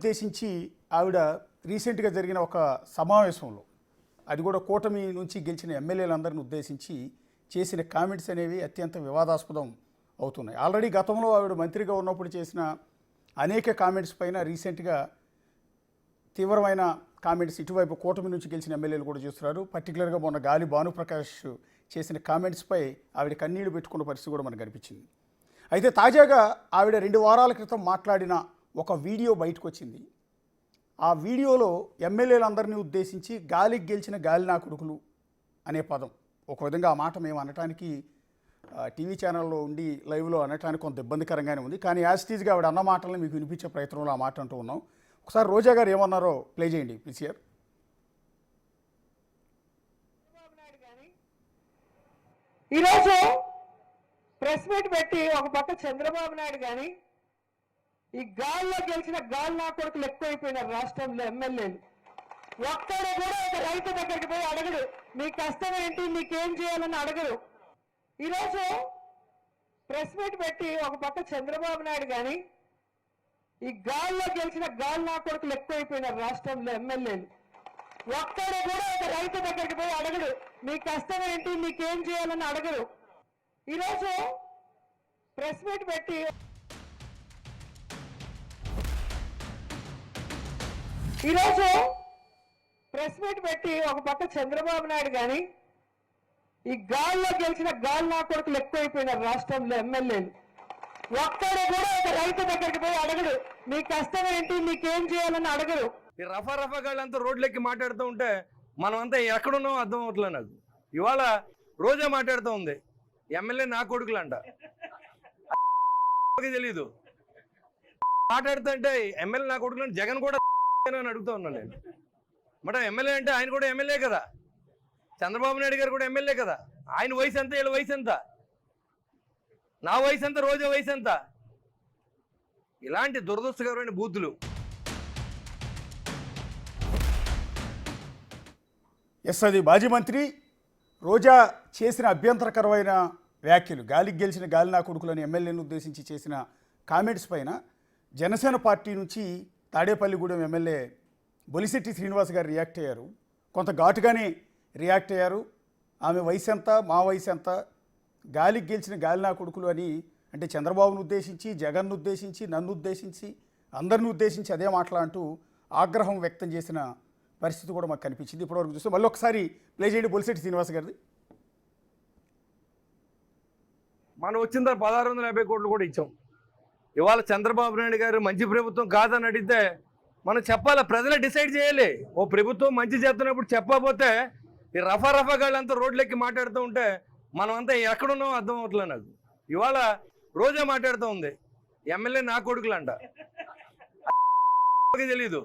ఉద్దేశించి ఆవిడ రీసెంట్గా జరిగిన ఒక సమావేశంలో, అది కూడా కూటమి నుంచి గెలిచిన ఎమ్మెల్యేలందరిని ఉద్దేశించి చేసిన కామెంట్స్ అనేవి అత్యంత వివాదాస్పదం అవుతున్నాయి. ఆల్రెడీ గతంలో ఆవిడ మంత్రిగా ఉన్నప్పుడు చేసిన అనేక కామెంట్స్ పైన రీసెంట్గా తీవ్రమైన కామెంట్స్ ఇటువైపు కూటమి నుంచి గెలిచిన ఎమ్మెల్యేలు కూడా చేస్తున్నారు. పర్టికులర్గా మొన్న గాలి భానుప్రకాష్ చేసిన కామెంట్స్పై ఆవిడ కన్నీళ్లు పెట్టుకున్న పరిస్థితి కూడా మనకు కనిపించింది. అయితే తాజాగా ఆవిడ 2 వారాల క్రితం మాట్లాడిన ఒక వీడియో బయటకు వచ్చింది. ఆ వీడియోలో ఎమ్మెల్యేలందరినీ ఉద్దేశించి గాలికి గెలిచిన గాలి నా కొడుకులు అనే పదం, ఒక విధంగా ఆ మాట మేము అనటానికి టీవీ ఛానల్లో ఉండి లైవ్లో అనటానికి కొంత ఇబ్బందికరంగానే ఉంది. కానీ యాజిటీజ్గా ఆవిడ అన్న మాటలను మీకు వినిపించే ప్రయత్నంలో ఆ మాట అంటూ ఉన్నాం. ఒకసారి రోజా గారు ఏమన్నారో ప్లే చేయండి ప్లీజ్. హియర్ ఈరోజు ప్రెస్ మీట్ పెట్టి ఒక పక్క చంద్రబాబు నాయుడు కానీ ఈ గాల్లో గెలిచిన గాలి నా కొడుకులు ఎక్కువైపోయినారు రాష్ట్రంలో ఎమ్మెల్యేలు. ఒక్కడు కూడా ఒక రైతు దగ్గరికి పోయి అడగడు, నీ కష్టం ఏంటి, నీకేం చేయాలని అడగడు. ఈరోజు ప్రెస్ మీట్ పెట్టి ఒక పక్క చంద్రబాబు నాయుడు కానీ ఈ గాల్లో గెలిచిన గాలి నా కొడుకులు ఎక్కువైపోయినారు రాష్ట్రంలో ఎమ్మెల్యేలు. ఒక్కడు కూడా ఒక రైతు దగ్గరికి పోయి అడగడు, నీ కష్టం ఏంటి, నీకేం చేయాలని అడగడు. ఈరోజు ప్రెస్ మీట్ పెట్టి ఒక పక్క చంద్రబాబు నాయుడు కానీ ఈ గాల్లో గెలిచిన గాలి నా కొడుకులు ఎక్కువైపోయినారు రాష్ట్రంలో ఎమ్మెల్యేలు. ఒక్కడు కూడా ఒక రైతు దగ్గరికి పోయి అడగడు, నీ కష్టం ఏంటి, నీకేం చేయాలని అడగడు. ఈ రఫా గాళ్ళంతా రోడ్లెక్కి మాట్లాడుతూ ఉంటే మనం అంతా ఎక్కడున్నాం అర్థం అవట్లే నాకు. ఇవాళ రోజా మాట్లాడుతూ ఉంది, ఎమ్మెల్యే నా కొడుకులంట, తెలీదు. మాట్లాడుతుంటే ఎమ్మెల్యే నా కొడుకులంటే జగన్ కూడా అని అడుగుతూ ఉన్నాను నేను. మరి ఎమ్మెల్యే అంటే ఆయన కూడా ఎమ్మెల్యే కదా, చంద్రబాబు నాయుడు గారు కూడా ఎమ్మెల్యే కదా. ఆయన వయసు ఎంత, వీళ్ళ వయసు ఎంత, నా వయసు ఎంత, రోజా వయసు ఎంత? ఇలాంటి దురదృష్టకరమైన బూతులు. ఎస్, అది మాజీ మంత్రి రోజా చేసిన అభ్యంతరకరమైన వ్యాఖ్యలు, గాలికి గెలిచిన గాలి నా కొడుకులని ఎమ్మెల్యేను ఉద్దేశించి చేసిన కామెంట్స్ పైన జనసేన పార్టీ నుంచి తాడేపల్లిగూడెం ఎమ్మెల్యే బొలిశెట్టి శ్రీనివాస్ గారు రియాక్ట్ అయ్యారు. కొంత ఘాటుగానే రియాక్ట్ అయ్యారు. ఆమె వయసు ఎంత, మా వయసు ఎంత, గాలికి గెలిచిన గాలి నా కొడుకులు అని అంటే చంద్రబాబును ఉద్దేశించి, జగన్ను ఉద్దేశించి, నన్ను ఉద్దేశించి, అందరిని ఉద్దేశించి అదే మాట్లాడుతూ ఆగ్రహం వ్యక్తం చేసిన పరిస్థితి కూడా మాకు కనిపించింది. ఇప్పటివరకు చూస్తే మళ్ళీ ఒకసారి ప్లే చేయండి బొలిశెట్టి శ్రీనివాస్ గారిది. మనం వచ్చిన తర్వాత 1650 కోట్లు కూడా ఇచ్చాం. ఇవాళ చంద్రబాబు నాయుడు గారు మంచి ప్రభుత్వం కాదని అడిగితే మనం చెప్పాలి, ప్రజలే డిసైడ్ చేయాలి. ఓ ప్రభుత్వం మంచి చేస్తున్నప్పుడు చెప్పకపోతే ఈ రఫా గాళ్ళంతా రోడ్లెక్కి మాట్లాడుతూ ఉంటే మనం అంతా ఎక్కడున్నాం అర్థం అవట్లే నాకు. ఇవాళ రోజా మాట్లాడుతూ ఉంది, ఎమ్మెల్యే నా కొడుకులంట, తెలీదు.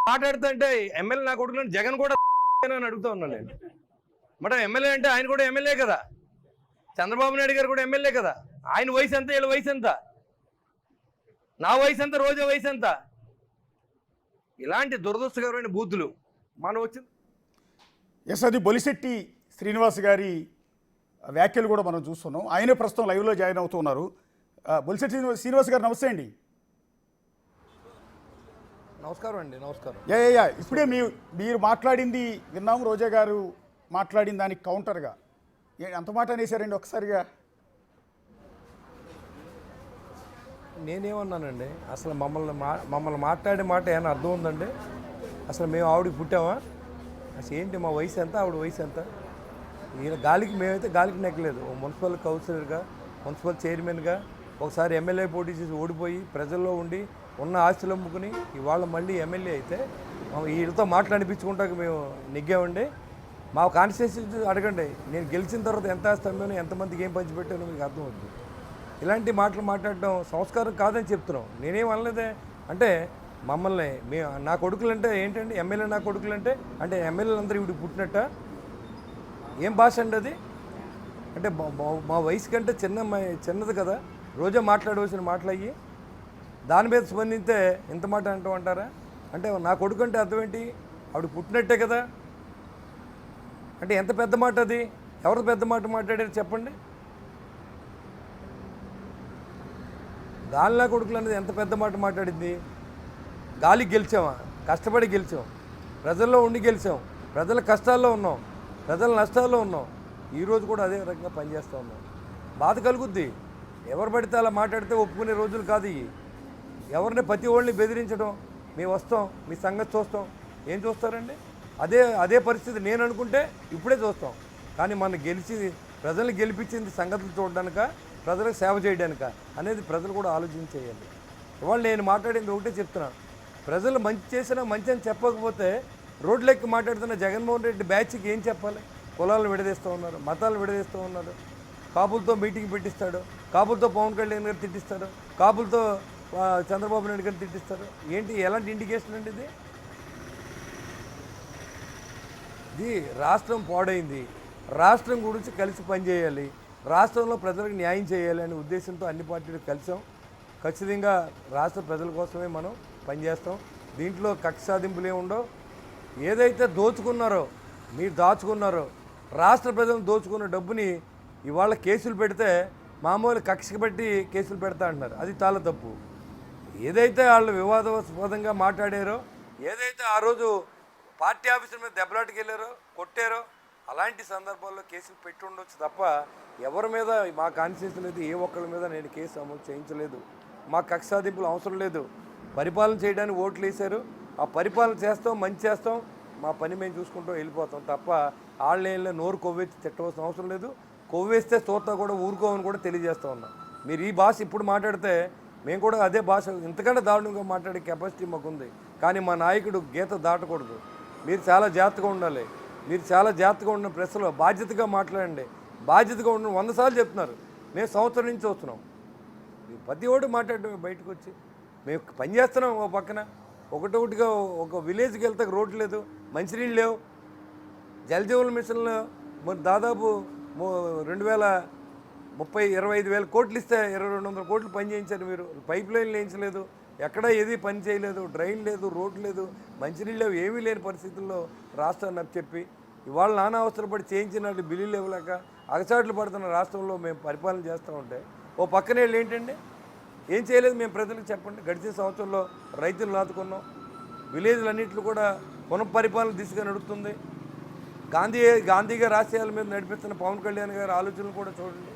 మాట్లాడుతుంటే ఎమ్మెల్యే నా కొడుకులంటే జగన్ కూడా అని అడుగుతూ ఉన్నాను నేను. మరి ఎమ్మెల్యే అంటే ఆయన కూడా ఎమ్మెల్యే కదా, చంద్రబాబు నాయుడు గారు కూడా ఎమ్మెల్యే కదా. ఆయన వయసు ఎంత, వీళ్ళ వయసు ఎంత, నా వయసు ఎంత, రోజా వయసు ఎంత? ఇలాంటి దురదృష్టకరమైన బూతులు మనం వచ్చింది. ఎస్, అది బొలిశెట్టి శ్రీనివాస్ గారి వ్యాఖ్యలు కూడా మనం చూస్తున్నాం. ఆయనే ప్రస్తుతం లైవ్లో జాయిన్ అవుతున్నారు. బొలిశెట్టి శ్రీనివాస్ గారు నమస్తే అండి. నమస్కారం అండి. నమస్కారం. ఇప్పుడే మీరు మాట్లాడింది విన్నాము. రోజా గారు మాట్లాడిన దానికి కౌంటర్గా అంత మాట అనేసారండి ఒకసారిగా. నేనేమన్నానండి, అసలు మమ్మల్ని మాట్లాడే మాట ఏమైనా అర్థం ఉందండి? అసలు మేము ఆవిడకి పుట్టామా? అసలు ఏంటి, మా వయసు ఎంత, ఆవిడ వయసు ఎంత? ఈయన మేమైతే గాలికి నెక్కలేదు. మున్సిపల్ కౌన్సిలర్గా, మున్సిపల్ చైర్మన్గా, ఒకసారి ఎమ్మెల్యే పోటీ చేసి ఓడిపోయి ప్రజల్లో ఉండి ఉన్న ఆస్తులు అమ్ముకుని ఇవాళ మళ్ళీ ఎమ్మెల్యే అయితే వీళ్ళతో మాట్లాడిపించుకుంటాక మేము నెగ్గామండి. మా కాన్స్టిట్యూన్సీ అడగండి, నేను గెలిచిన తర్వాత ఎంత ఆస్తాను, ఎంతమందికి ఏం పంచిపెట్టానో మీకు అర్థమవుతుంది. ఇలాంటి మాటలు మాట్లాడడం సంస్కారం కాదని చెప్తున్నాం. నేనేం అనలేదే. అంటే మమ్మల్ని నా కొడుకులు అంటే ఏంటండి, ఎమ్మెల్యే నా కొడుకులు అంటే ఎమ్మెల్యేలు అందరూ ఇవి పుట్టినట్ట? ఏం భాష అండి అది? అంటే మా వయసు కంటే చిన్నది కదా. రోజా మాట్లాడవలసిన మాటలు అయ్యి దాని మీద స్పందిస్తే ఇంత మాట అంటారా? అంటే నా కొడుకు అంటే అర్థం ఏంటి? ఆవిడ పుట్టినట్టే కదా. అంటే ఎంత పెద్ద మాట అది? ఎవరు పెద్ద మాట మాట్లాడారు చెప్పండి? గాలినా కొడుకులు అనేది ఎంత పెద్ద మాట మాట్లాడింది? గాలికి గెలిచామా? కష్టపడి గెలిచాం, ప్రజల్లో ఉండి గెలిచాం, ప్రజల కష్టాల్లో ఉన్నాం, ప్రజల నష్టాల్లో ఉన్నాం. ఈరోజు కూడా అదే రకంగా పనిచేస్తూ ఉన్నాం. బాధ కలుగుద్ది. ఎవరు పడితే అలా మాట్లాడితే ఒప్పుకునే రోజులు కాదు ఇవి. ఎవరిని ప్రతి ఒళ్ళని బెదిరించడం, మేము వస్తాం, మీ సంగతి చూస్తాం, ఏం చూస్తారండి? అదే పరిస్థితి నేను అనుకుంటే ఇప్పుడే చూస్తాం. కానీ మన ప్రజల్ని గెలిపించింది సంగతులు చూడడానిక, ప్రజలకు సేవ చేయడానిక అనేది ప్రజలు కూడా ఆలోచించేయాలి. ఇవాళ నేను మాట్లాడింది ఒకటే చెప్తున్నాను. ప్రజలు మంచి చేసినా మంచి అని చెప్పకపోతే రోడ్లెక్కి మాట్లాడుతున్న జగన్మోహన్ రెడ్డి బ్యాచ్కి ఏం చెప్పాలి? కులాలను విడదీస్తూ ఉన్నారు, మతాలను విడదీస్తూ ఉన్నారు, కాపులతో మీటింగ్ పెట్టిస్తాడు, కాపులతో పవన్ కళ్యాణ్ గారు తిట్టిస్తాడు, కాపులతో చంద్రబాబు నాయుడు గారు తిట్టిస్తారు. ఏంటి, ఎలాంటి ఇండికేషన్ అండి ఇది? ఇది రాష్ట్రం పాడైంది, రాష్ట్రం గురించి కలిసి పనిచేయాలి, రాష్ట్రంలో ప్రజలకు న్యాయం చేయాలి అనే ఉద్దేశంతో అన్ని పార్టీలు కలిసాం. ఖచ్చితంగా రాష్ట్ర ప్రజల కోసమే మనం పనిచేస్తాం. దీంట్లో కక్ష సాధింపులు ఏముండవు. ఏదైతే దోచుకున్నారో, మీరు దాచుకున్నారో, రాష్ట్ర ప్రజలను దోచుకున్న డబ్బుని ఇవాళ కేసులు పెడితే మామూలు కక్షకి పెట్టి కేసులు పెడతా అంటున్నారు. అది చాలా తప్పు. ఏదైతే వాళ్ళు వివాదాస్పదంగా మాట్లాడారో, ఏదైతే ఆ రోజు పార్టీ ఆఫీసుల మీద దెబ్బలాటకి వెళ్ళారో, కొట్టారో, అలాంటి సందర్భాల్లో కేసులు పెట్టి ఉండొచ్చు తప్ప ఎవరి మీద మా కాన్స్టిట్యూన్సీ లేదు, ఏ ఒక్కరి మీద నేను కేసు అమలు చేయించలేదు. మా కక్ష సాధింపులు అవసరం లేదు. పరిపాలన చేయడానికి ఓట్లు వేశారు, ఆ పరిపాలన చేస్తాం, మంచి చేస్తాం, మా పని మేము చూసుకుంటాం, వెళ్ళిపోతాం తప్ప వాళ్ళ నోరు కొవ్వెత్తి తిట్టవలసిన అవసరం లేదు. కొవ్వేస్తే చూస్తా కూడా ఊరుకోమని కూడా తెలియజేస్తూ ఉన్నాం. మీరు ఈ భాష ఇప్పుడు మాట్లాడితే మేము కూడా అదే భాష ఇంతకంటే దారుణంగా మాట్లాడే కెపాసిటీ మాకుంది. కానీ మా నాయకుడు గీత దాటకూడదు. మీరు చాలా జాగ్రత్తగా ఉండాలి. మీరు చాలా జాగ్రత్తగా ఉన్న ప్రెస్లో బాధ్యతగా మాట్లాడండి. బాధ్యతగా ఉన్న 100 సార్లు చెప్తున్నారు. మేము సంవత్సరం నుంచి వస్తున్నాం. ప్రతి ఒక్కటి మాట్లాడటం బయటకు వచ్చి మేము పనిచేస్తున్నాం. ఒక పక్కన ఒకటొకటిగా ఒక విలేజ్కి వెళ్తే రోడ్లు లేదు, మంచినీళ్ళు లేవు. జలజీవన మిషన్లో మరి దాదాపు 25,000 కోట్లు ఇస్తే 2,200 కోట్లు పని చేయించారు. మీరు పైప్ లైన్లు వేయించలేదు, ఎక్కడా ఏది పని చేయలేదు, డ్రైన్ లేదు, రోడ్లు లేదు, మంచినీళ్ళు లేవు, ఏమీ లేని పరిస్థితుల్లో రాష్ట్రాన్ని అప్పచెప్పి ఇవాళ నానా అవసరపడి చేయించిన బిల్లులు ఇవ్వలేక అగచాట్లు పడుతున్న రాష్ట్రంలో మేము పరిపాలన చేస్తూ ఉంటే ఓ పక్కనే ఏంటండి, ఏం చేయలేదు మేము ప్రజలకు చెప్పండి. గడిచిన సంవత్సరంలో రైతులు నాటుకున్నాం, విలేజ్లన్నింటిలో కూడా పునఃపరిపాలన దిశగా నడుస్తుంది. గాంధీ గారి ఆశయాల మీద నడిపిస్తున్న పవన్ కళ్యాణ్ గారి ఆలోచనలు కూడా చూడండి.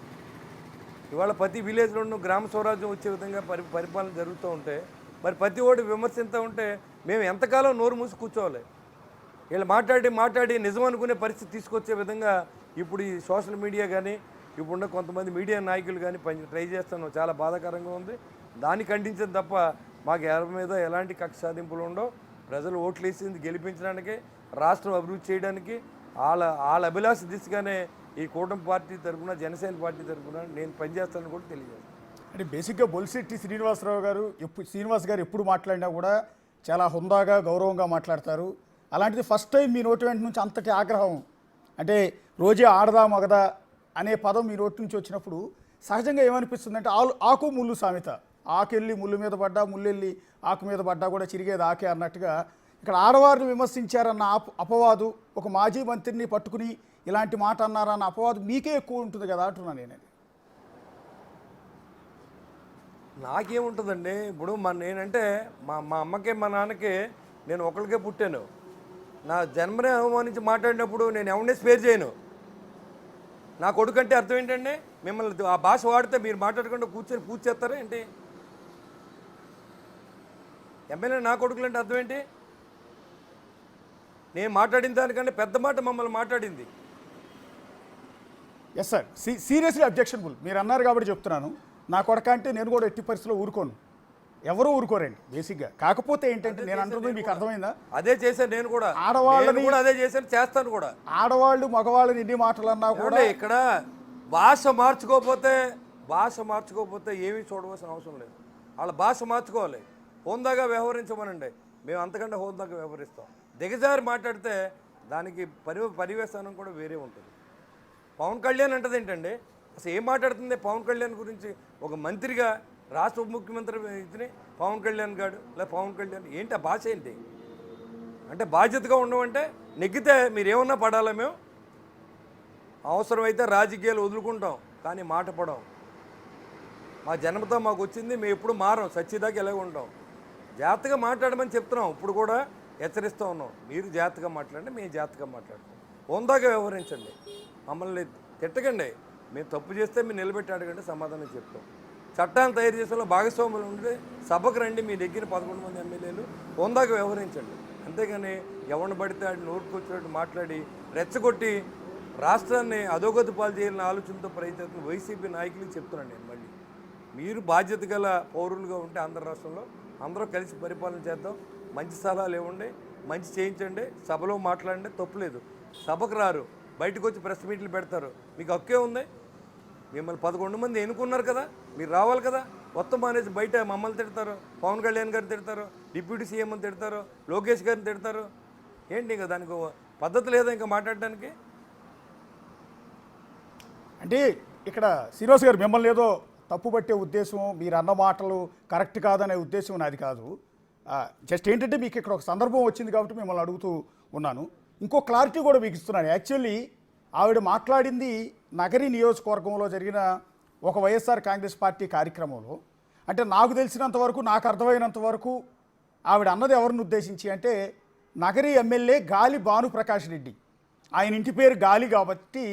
ఇవాళ ప్రతి విలేజ్లోనూ గ్రామ స్వరాజ్యం వచ్చే విధంగా పరిపాలన జరుగుతూ ఉంటే మరి ప్రతి ఓడి విమర్శిస్తూ ఉంటే మేము ఎంతకాలం నోరు మూసి కూర్చోవాలి? వీళ్ళు మాట్లాడి నిజం అనుకునే పరిస్థితి తీసుకొచ్చే విధంగా ఇప్పుడు ఈ సోషల్ మీడియా కానీ ఇప్పుడున్న కొంతమంది మీడియా నాయకులు కానీ ట్రై చేస్తున్నాం. చాలా బాధాకరంగా ఉంది. దాన్ని ఖండించడం తప్ప మాకు ఎవరి మీద ఎలాంటి కక్ష సాధింపులు ఉండవు. ప్రజలు ఓట్లు వేసింది గెలిపించడానికి, రాష్ట్రం అభివృద్ధి చేయడానికి, వాళ్ళ అభిలాష దిశగానే ఈ కూటమి పార్టీ తరఫున, జనసేన పార్టీ తరఫున నేను పనిచేస్తానని కూడా తెలియజేస్తాను. అంటే బేసిక్గా బొలిశెట్టి శ్రీనివాస్ గారు ఎప్పుడు మాట్లాడినా కూడా చాలా హుందాగా, గౌరవంగా మాట్లాడతారు. అలాంటిది ఫస్ట్ టైం మీ నోటి వెంట నుంచి అంతటి ఆగ్రహం, అంటే రోజే ఆడదా మగదా అనే పదం మీ నోటి నుంచి వచ్చినప్పుడు సహజంగా ఏమనిపిస్తుంది అంటే ఆకు ముళ్ళు సామెత, ఆకెళ్ళి ముళ్ళు మీద పడ్డా, ముళ్ళెళ్ళి ఆకు మీద పడ్డా కూడా చిరిగేది ఆకే అన్నట్టుగా ఇక్కడ ఆడవారిని విమర్శించారన్న అపవాదు, ఒక మాజీ మంత్రిని పట్టుకుని ఇలాంటి మాట అన్నారన్న అపవాదు మీకే ఎక్కువ ఉంటుంది కదా అంటున్నాను నేను. నాకేముంటుందండి, ఇప్పుడు నేనంటే మా అమ్మకే మా నాన్నకే నేను ఒకరికే పుట్టాను. నా జన్మనే అవమానించి మాట్లాడినప్పుడు నేను ఎవరినే స్పేర్ చేయను. నా కొడుకు అంటే అర్థం ఏంటండి? మిమ్మల్ని ఆ భాష వాడితే మీరు మాట్లాడకుండా కూర్చొని పూజ చేస్తారా ఏంటి? ఎమ్మెల్యే నా కొడుకులు అంటే అర్థం ఏంటి? నేను మాట్లాడిన దానికంటే పెద్ద మాట మమ్మల్ని మాట్లాడింది. Yes sir, seriously objectionable. మీరు అన్నారు కాబట్టి చెప్తున్నాను. నా కొడక అంటే నేను కూడా ఎట్టి పరిస్థితిలో ఊరుకోను, ఎవరు ఊరుకోరండి బేసిక్గా. కాకపోతే ఏంటంటే నేను అంటున్నది మీకు అర్థమైందా? అదే చేశాను నేను కూడా, ఆడవాళ్ళని కూడా అదే చేశాను, చేస్తాను కూడా. ఆడవాళ్ళు మగవాళ్ళని ఎన్ని మాటలు అన్నా కూడా ఇక్కడ భాష మార్చుకోకపోతే ఏమీ చూడవలసిన అవసరం లేదు. వాళ్ళ భాష మార్చుకోవాలి, హోందాగా వ్యవహరించమనండి. మేము అంతకంటే హోందాగా వ్యవహరిస్తాం. దిగజారి మాట్లాడితే దానికి పరివేశానం కూడా వేరే ఉంటుంది. పవన్ కళ్యాణ్ అంటది ఏంటండి? అసలు ఏం మాట్లాడుతుంది పవన్ కళ్యాణ్ గురించి? ఒక మంత్రిగా, రాష్ట్ర ఉప ముఖ్యమంత్రి ఇతని పవన్ కళ్యాణ్ గారు లేదా పవన్ కళ్యాణ్ ఏంటి? ఆ భాష ఏంటి? అంటే బాధ్యతగా ఉండమంటే నెగ్గితే మీరేమన్నా పడాలా? మేము అవసరమైతే రాజకీయాలు వదులుకుంటాం, కానీ మాట పడం. మా జన్మతో మాకు వచ్చింది, మేము ఎప్పుడు మారం, సచ్చిదాకా ఎలాగ ఉంటాం. జాగ్రత్తగా మాట్లాడమని చెప్తున్నాం. ఇప్పుడు కూడా హెచ్చరిస్తూ ఉన్నాం. మీరు జాగ్రత్తగా మాట్లాడండి, మేము జాగ్రత్తగా మాట్లాడతాం. హోందాగా వ్యవహరించండి, మమ్మల్ని తిట్టకండి. మేము తప్పు చేస్తే మీరు నిలబెట్టి అడగండి, సమాధానం చెప్తాం. చట్టాన్ని తయారు చేసేలో భాగస్వాములు ఉంటే సభకు రండి, మీ దగ్గర 11 మంది ఎమ్మెల్యేలు, హోందాగా వ్యవహరించండి. అంతేగాని ఎవరిని పడితే ఆడి నోటుకొచ్చినట్టు మాట్లాడి రెచ్చగొట్టి రాష్ట్రాన్ని అధోగతి పాలు చేయాలని ఆలోచనతో ప్రయత్నం వైసీపీ నాయకులకు చెప్తున్నాను నేను. మళ్ళీ మీరు బాధ్యత గల పౌరులుగా ఉంటే ఆంధ్ర రాష్ట్రంలో అందరూ కలిసి పరిపాలన చేద్దాం. మంచి సలహాలు ఇవ్వండి, మంచి చేయించండి, సభలో మాట్లాడండి, తప్పులేదు. సభకు రారు, బయటకు వచ్చి ప్రెస్ మీట్లు పెడతారు, మీకు హక్కే ఉంది. మిమ్మల్ని 11 మంది ఎన్నుకున్నారు కదా, మీరు రావాలి కదా. మొత్తం అనేసి బయట మమ్మల్ని తిడతారు, పవన్ కళ్యాణ్ గారిని తిడతారు, డిప్యూటీ సీఎం అని తిడతారు, లోకేష్ గారిని తిడతారు. ఏంటి ఇంకా దానికి పద్ధతి లేదా ఇంకా మాట్లాడడానికి? అంటే ఇక్కడ శ్రీనివాస్ గారు మిమ్మల్ని ఏదో తప్పుపట్టే ఉద్దేశం, మీరు అన్న మాటలు కరెక్ట్ కాదనే ఉద్దేశం నాది కాదు. జస్ట్ ఏంటంటే మీకు ఇక్కడ ఒక సందర్భం వచ్చింది కాబట్టి మిమ్మల్ని అడుగుతూ ఉన్నాను. ఇంకో క్లారిటీ కూడా మీకు ఇస్తున్నాను. యాక్చువల్లీ ఆవిడ మాట్లాడింది నగరి నియోజకవర్గంలో జరిగిన ఒక వైఎస్ఆర్ కాంగ్రెస్ పార్టీ కార్యక్రమంలో. అంటే నాకు తెలిసినంత వరకు, నాకు అర్థమైనంత వరకు ఆవిడ అన్నది ఎవరిని ఉద్దేశించి అంటే నగరి ఎమ్మెల్యే గాలి భానుప్రకాష్ రెడ్డి. ఆయన ఇంటి పేరు గాలి కాబట్టి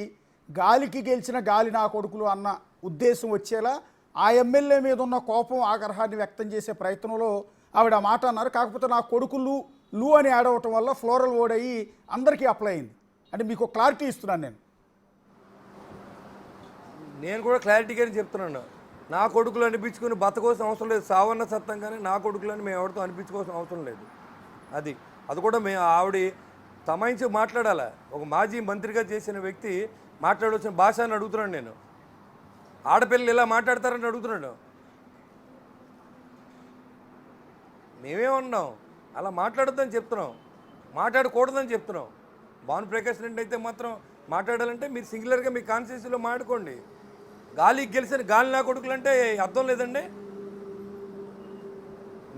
గాలికి గెలిచిన గాలి నా కొడుకులు అన్న ఉద్దేశం వచ్చేలా ఆ ఎమ్మెల్యే మీద ఉన్న కోపం, ఆగ్రహాన్ని వ్యక్తం చేసే ప్రయత్నంలో ఆవిడ ఆ మాట అన్నారు. కాకపోతే నా కొడుకులు లు అని యాడ్ అవ్వటం వల్ల ఫ్లోరల్ వర్డ్ అయ్యి అందరికీ అప్లై అయింది. అంటే మీకు క్లారిటీ ఇస్తున్నాను నేను కూడా క్లారిటీగానే చెప్తున్నాను. నా కొడుకులు అనిపించుకుని బతకోవాల్సిన అవసరం లేదు, సావన్న సత్తం కానీ నా కొడుకులని మేము ఎవరితో అనిపించుకోవాల్సిన అవసరం లేదు. అది కూడా మేము ఆవిడ తమాయించి మాట్లాడాలి. ఒక మాజీ మంత్రిగా చేసిన వ్యక్తి మాట్లాడవలసిన భాష అని అడుగుతున్నాను నేను. ఆడపిల్లలు ఇలా మాట్లాడతారని అడుగుతున్నాడు. మేమేమన్నాం, అలా మాట్లాడొద్దని చెప్తున్నాం, మాట్లాడకూడదని చెప్తున్నాం. భానుప్రకాష్ రెడ్డి అయితే మాత్రం మాట్లాడాలంటే మీరు సింగులర్గా మీ కాన్స్టిట్యూన్సీలో మాట్లాడుకోండి. గాలికి గెలిచిన గాలి నా కొడుకులు అంటే అర్థం లేదండి.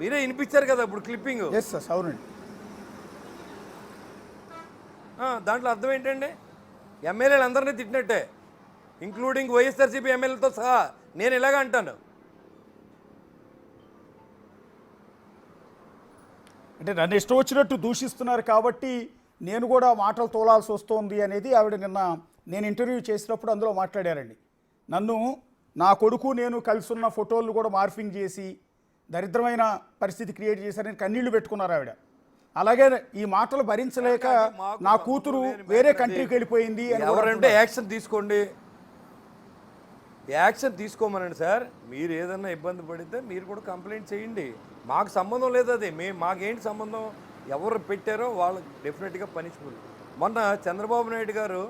మీరే వినిపించారు కదా ఇప్పుడు క్లిప్పింగ్. అవునండి. దాంట్లో అర్థం ఏంటండి? ఎమ్మెల్యేలు అందరినీ తిట్టినట్టే, ఇంక్లూడింగ్ వైఎస్ఆర్సీపీ ఎమ్మెల్యేలతో సహా. నేను ఇలాగ అంటాను. అంటే నన్ను ఇష్టం వచ్చినట్టు దూషిస్తున్నారు కాబట్టి నేను కూడా మాటలు తోలాల్సి వస్తోంది అనేది ఆవిడ నిన్న నేను ఇంటర్వ్యూ చేసినప్పుడు అందులో మాట్లాడారండి. నన్ను నా కొడుకు నేను కలిసి ఉన్న ఫోటోలు కూడా మార్ఫింగ్ చేసి దరిద్రమైన పరిస్థితి క్రియేట్ చేశారని కన్నీళ్లు పెట్టుకున్నారు ఆవిడ. అలాగే ఈ మాటలు భరించలేక నా కూతురు వేరే కంట్రీకి వెళ్ళిపోయింది అని. ఎవరంటే యాక్షన్ తీసుకోండి, యాక్షన్ తీసుకోమనండి సార్. మీరు ఏదన్నా ఇబ్బంది పడితే మీరు కూడా కంప్లైంట్ చేయండి. మాకు సంబంధం లేదు అది. మాకేంటి సంబంధం? ఎవరు పెట్టారో వాళ్ళకి డెఫినెట్గా పనిష్బుల్. మొన్న చంద్రబాబు నాయుడు గారు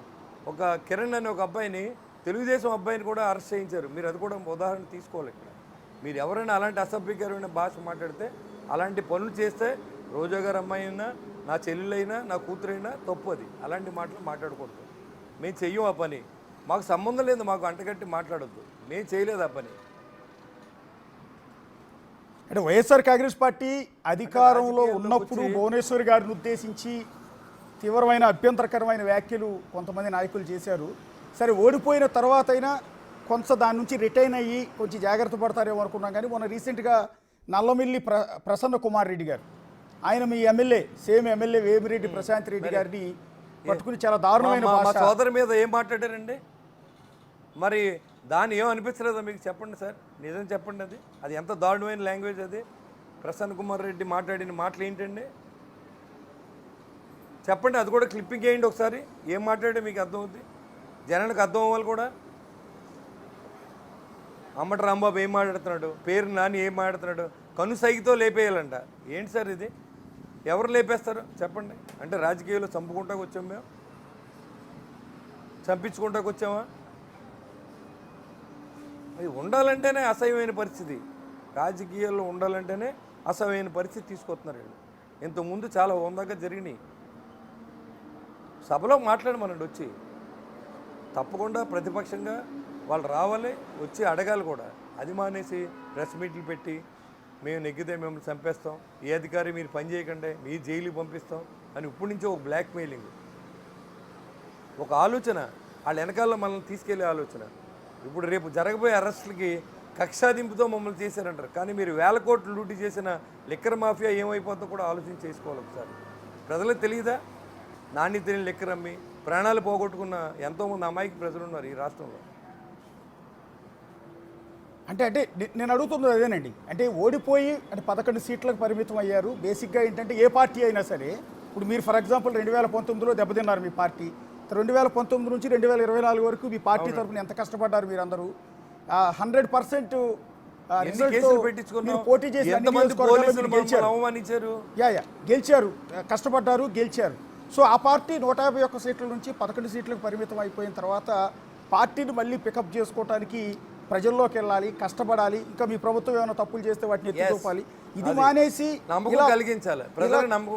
ఒక కిరణ్ అనే ఒక అబ్బాయిని, తెలుగుదేశం అబ్బాయిని కూడా అరెస్ట్ చేయించారు. మీరు అది కూడా ఉదాహరణ తీసుకోవాలి. ఇక్కడ మీరు ఎవరైనా అలాంటి అసభ్యకరమైన భాష మాట్లాడితే, అలాంటి పనులు చేస్తే, రోజా గారు అమ్మాయి అయినా, నా చెల్లెలైనా, నా కూతురైనా తప్పు అది. అలాంటి మాటలు మాట్లాడకూడదు. మేము చెయ్యం ఆ పని. మాకు సంబంధం లేదు, మాకు అంటగట్టి మాట్లాడొద్దు. మేము చేయలేదు ఆ పని. అంటే వైఎస్ఆర్ కాంగ్రెస్ పార్టీ అధికారంలో ఉన్నప్పుడు భువనేశ్వర్ గారిని ఉద్దేశించి తీవ్రమైన అభ్యంతరకరమైన వ్యాఖ్యలు కొంతమంది నాయకులు చేశారు. సరే, ఓడిపోయిన తర్వాత అయినా కొంత దాని నుంచి రిటైన్ అయ్యి కొంచెం జాగ్రత్త పడతారేమో అనుకున్నాం. కానీ మొన్న రీసెంట్గా నల్లమిల్లి ప్రసన్న కుమార్ రెడ్డి గారు, ఆయన మీ MLA, same MLA Vemireddy Prashant Reddy గారిని పట్టుకుని చాలా దారుణమైన మా సోదరి మీద ఏం మాట్లాడారండి? మరి దాన్ని ఏం అనిపించలేదా మీకు? చెప్పండి సార్, నిజం చెప్పండి. అది ఎంత దారుణమైన లాంగ్వేజ్ అది. ప్రసన్న కుమార్ రెడ్డి మాట్లాడిన మాటలు ఏంటండి చెప్పండి. అది కూడా క్లిప్పింగ్ వేయండి ఒకసారి. ఏం మాట్లాడే మీకు అర్థమవుతుంది, జనానికి అర్థం అవ్వాలి కూడా. అమ్మటి రాంబాబు ఏం మాట్లాడుతున్నాడు, పేరు నాని ఏం మాట్లాడుతున్నాడు, కనుసైగితో లేపేయాలంట. ఏంటి సార్ ఇది? ఎవరు లేపేస్తారు చెప్పండి? అంటే రాజకీయాల్లో చంపుకుంటాకు వచ్చాం మేము, చంపించుకుంటాకు వచ్చామా? అది ఉండాలంటేనే అసహ్యమైన పరిస్థితి. రాజకీయాల్లో ఉండాలంటేనే అసహ్యమైన పరిస్థితి తీసుకొస్తున్నారు వీళ్ళు. ఇంతకుముందు చాలా హోందాగా జరిగినాయి. సభలో మాట్లాడమనండి వచ్చి. తప్పకుండా ప్రతిపక్షంగా వాళ్ళు రావాలి, వచ్చి అడగాలి కూడా. అది మానేసి ప్రెస్ మీట్లు పెట్టి మేము నెగ్గితే మిమ్మల్ని చంపేస్తాం, ఏ అధికారి మీరు పని చేయకండి, మీ జైలుకి పంపిస్తాం అని ఇప్పటి నుంచో ఒక బ్లాక్ మెయిలింగ్, ఒక ఆలోచన, వాళ్ళ వెనకాల మనల్ని తీసుకెళ్లే ఆలోచన. ఇప్పుడు రేపు జరగబోయే అరెస్టులకి కక్షాదింపుతో మమ్మల్ని చేశారంటారు. కానీ మీరు వేల కోట్లు లూటీ చేసిన లిక్కర్ మాఫియా ఏమైపోతుందో కూడా ఆలోచన చేసుకోవాలి ఒకసారి. ప్రజలకు తెలియదా? నాణ్యత తెలియని లిక్కర్ అమ్మి ప్రాణాలు పోగొట్టుకున్న ఎంతోమంది అమాయక ప్రజలు ఉన్నారు ఈ రాష్ట్రంలో. అంటే నేను అడుగుతున్నది అదేనండి. అంటే ఓడిపోయి అంటే 11 సీట్లకు పరిమితం అయ్యారు. బేసిక్గా ఏంటంటే ఏ పార్టీ అయినా సరే, ఇప్పుడు మీరు ఫర్ ఎగ్జాంపుల్ 2019లో దెబ్బతిన్నారు మీ పార్టీ. 2019 నుంచి 2024 వరకు మీ పార్టీ తరఫున ఎంత కష్టపడ్డారు మీరందరూ? 100% ఎన్ని కేసులు పెట్టించుకున్నాం? పోటీ చేసి ఎంతమంది పోలీసులు మమ్మల్ని అవమానించారు? గెలిచారు, కష్టపడ్డారు, గెలిచారు. సో ఆ పార్టీ 151 సీట్ల నుంచి 11 సీట్లకు పరిమితం అయిపోయిన తర్వాత పార్టీని మళ్ళీ పికప్ చేసుకోవడానికి ప్రజల్లోకి వెళ్ళాలి, కష్టపడాలి. ఇంకా మీ ప్రభుత్వం ఏమైనా తప్పులు చేస్తే వాటిని ఎత్తి చూపాలి. ఇది మానేసి నమ్మకం కలిగించాలి, ప్రజలకు నమ్మకం